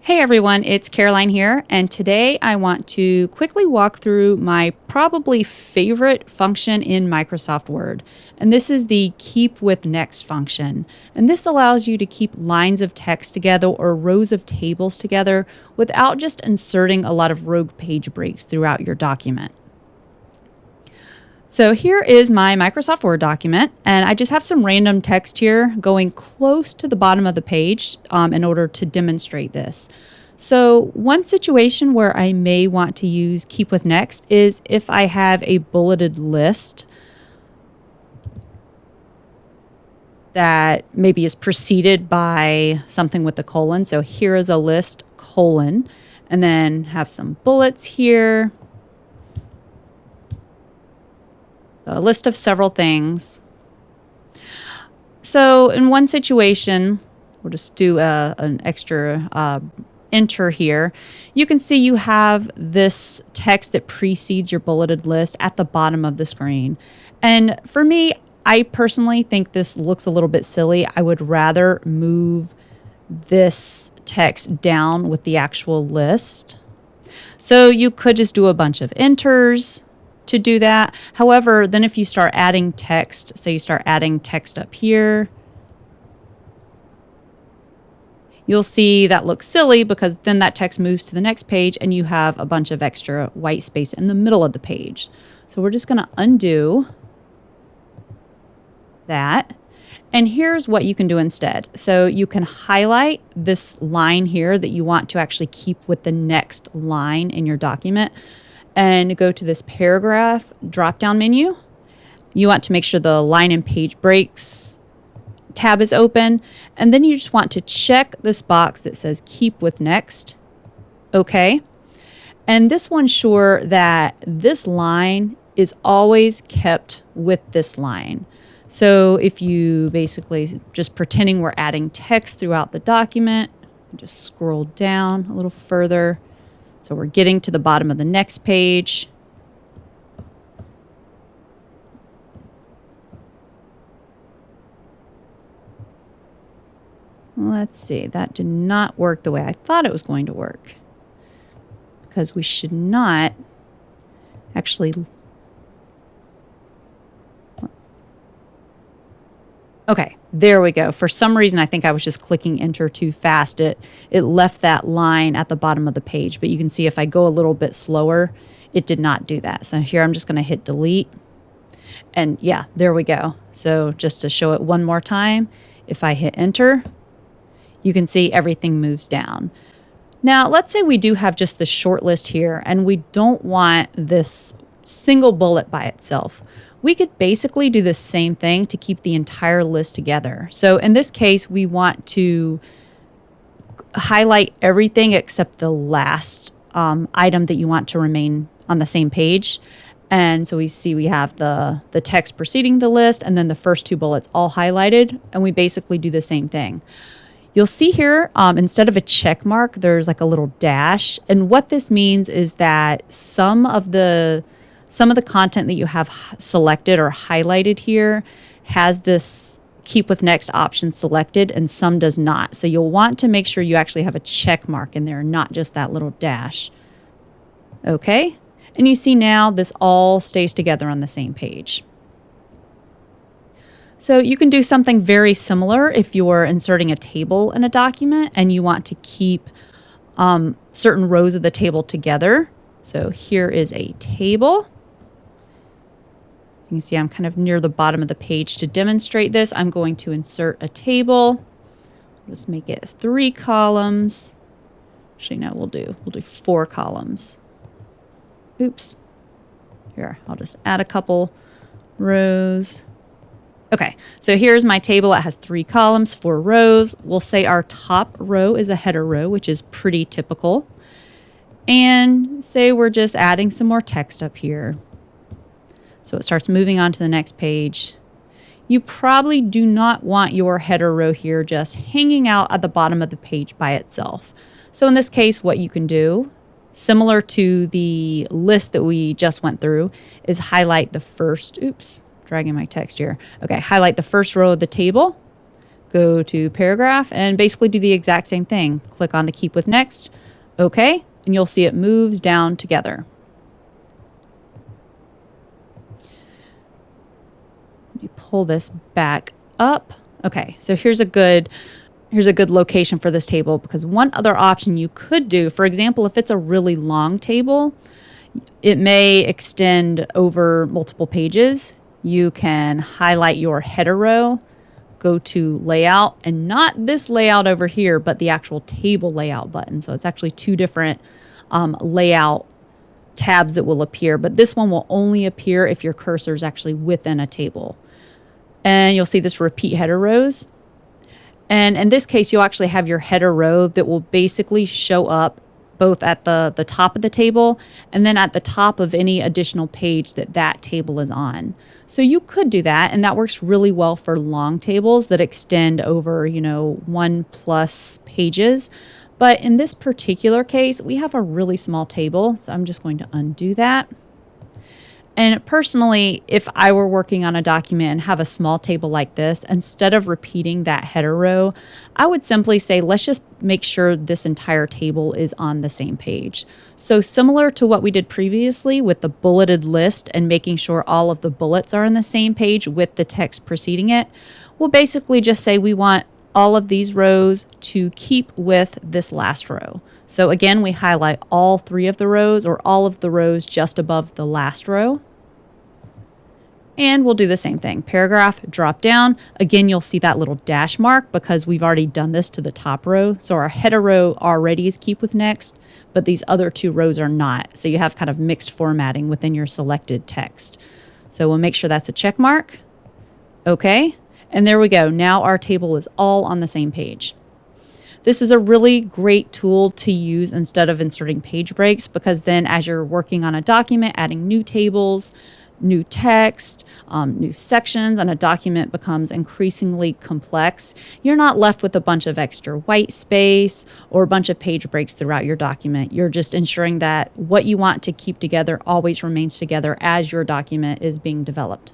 Hey everyone, it's Caroline here, and today I want to quickly walk through my probably favorite function in Microsoft Word, and this is the Keep with Next function. And this allows you to keep lines of text together or rows of tables together without just inserting a lot of rogue page breaks throughout your document. So here is my Microsoft Word document, and I just have some random text here going close to the bottom of the page in order to demonstrate this. So one situation where I may want to use Keep with Next is if I have a bulleted list that maybe is preceded by something with the colon. So here is a list, colon, and then have some bullets here. A list of several things. So in one situation, we'll just do an extra enter here. You can see you have this text that precedes your bulleted list at the bottom of the screen. And for me, I personally think this looks a little bit silly. I would rather move this text down with the actual list. So you could just do a bunch of enters to do that. However, then if you start adding text, say you start adding text up here, you'll see that looks silly because then that text moves to the next page and you have a bunch of extra white space in the middle of the page. So we're just going to undo that. And here's what you can do instead. So you can highlight this line here that you want to actually keep with the next line in your document, and go to this paragraph drop-down menu. You want to make sure the line and page breaks tab is open, and then you just want to check this box that says Keep with Next. Okay. And this will ensure that this line is always kept with this line. So if you basically just pretending we're adding text throughout the document, just scroll down a little further. So we're getting to the bottom of the next page. Let's see, that did not work the way I thought it was going to work, because we should not actually. Okay, there we go. For some reason, I think I was just clicking enter too fast. It left that line at the bottom of the page, but you can see if I go a little bit slower, it did not do that. So here I'm just going to hit delete. And yeah, there we go. So just to show it one more time, if I hit enter, you can see everything moves down. Now, let's say we do have just the short list here and we don't want this single bullet by itself. We could basically do the same thing to keep the entire list together. So in this case, we want to highlight everything except the last item that you want to remain on the same page. And so we see we have the text preceding the list and then the first two bullets all highlighted, and we basically do the same thing. You'll see here, instead of a check mark, there's like a little dash. And what this means is that some of the content that you have selected or highlighted here has this Keep with Next option selected and some does not. So you'll want to make sure you actually have a check mark in there, not just that little dash. Okay. And you see now this all stays together on the same page. So you can do something very similar if you're inserting a table in a document and you want to keep certain rows of the table together. So here is a table. You can see I'm kind of near the bottom of the page. To demonstrate this, I'm going to insert a table. Just make it 3 columns. Actually, no, we'll do 4 columns. Oops. Here, I'll just add a couple rows. Okay, so here's my table. It has 3 columns, 4 rows. We'll say our top row is a header row, which is pretty typical. And say we're just adding some more text up here. So it starts moving on to the next page. You probably do not want your header row here just hanging out at the bottom of the page by itself. So in this case, what you can do, similar to the list that we just went through, is highlight the first, dragging my text here. Okay, highlight the first row of the table, go to paragraph, and basically do the exact same thing. Click on the keep with next, okay, and you'll see it moves down together. Let me pull this back up. Okay, so here's a good location for this table, because one other option you could do, for example, if it's a really long table, it may extend over multiple pages. You can highlight your header row, go to layout, and not this layout over here, but the actual table layout button. So it's actually two different layout tabs that will appear, but this one will only appear if your cursor is actually within a table. And you'll see this repeat header rows. And in this case, you'll actually have your header row that will basically show up both at the top of the table and then at the top of any additional page that table is on. So you could do that, and that works really well for long tables that extend over, 1+ pages. But in this particular case, we have a really small table, so I'm just going to undo that. And personally, if I were working on a document and have a small table like this, instead of repeating that header row, I would simply say, let's just make sure this entire table is on the same page. So similar to what we did previously with the bulleted list and making sure all of the bullets are on the same page with the text preceding it, we'll basically just say we want all of these rows to keep with this last row. So again, we highlight all 3 of the rows, or all of the rows just above the last row. And we'll do the same thing. Paragraph, drop down. Again, you'll see that little dash mark because we've already done this to the top row. So our header row already is keep with next, but these other 2 rows are not. So you have kind of mixed formatting within your selected text. So we'll make sure that's a check mark. Okay. And there we go. Now our table is all on the same page. This is a really great tool to use instead of inserting page breaks, because then as you're working on a document, adding new tables, new text, new sections, and a document becomes increasingly complex, you're not left with a bunch of extra white space or a bunch of page breaks throughout your document. You're just ensuring that what you want to keep together always remains together as your document is being developed.